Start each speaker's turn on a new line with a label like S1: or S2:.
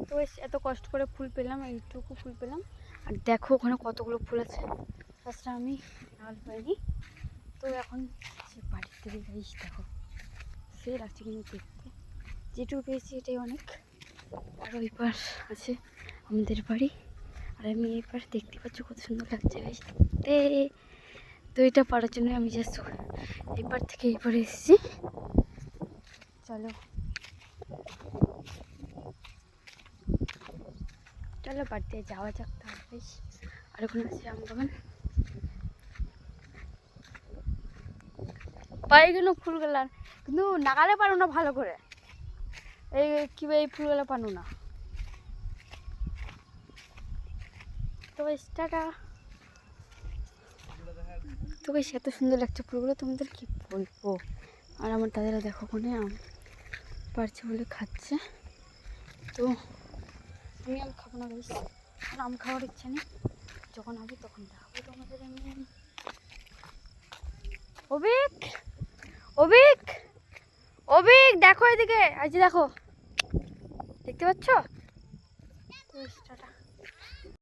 S1: তো এত কষ্ট করে ফুল পেলাম, এইটুকু ফুল পেলাম। আর দেখো ওখানে কতগুলো ফুল আছে, তাছাড়া আমি নাগাল পাইনি। তো এখন সে বাড়ির থেকে গাইস দেখো সে লাগছে কিন্তু দেখতে, যেটুকু পেয়েছি এটাই অনেক। আর ওই পার আছে আমাদের বাড়ি, আর আমি এই পার দেখতে পাচ্ছি কত সুন্দর লাগছে গাইস দেখতে। তো এটা পারার জন্য আমি জাস্ট এই পার থেকে এই পারে এসেছি। চলো চলো বাড়িতে যাওয়া যাক তাহলে। আর ওখানে আছে আম বাগান, পাই গেল ফুলগুলা, কিন্তু নাগালে পারো না ভালো করে, এই কিভাবে এই ফুলগুলো পানো না। তো টাটা। তো বেশ এত সুন্দর লাগছে ফুলগুলো, তোমাদের কি বলবো। আর আমার দাদারা দেখো ওখানে আম পারছে বলে খাচ্ছে। তো আমি আম খাবো না বেশ, আর আম খাওয়ার ইচ্ছা নেই, যখন হবে তখন দেখাবো তোমাদের আমি। অভিক অভিক অভিক দেখো এদিকে, আজ দেখো, দেখতে পাচ্ছ? তো টাটা।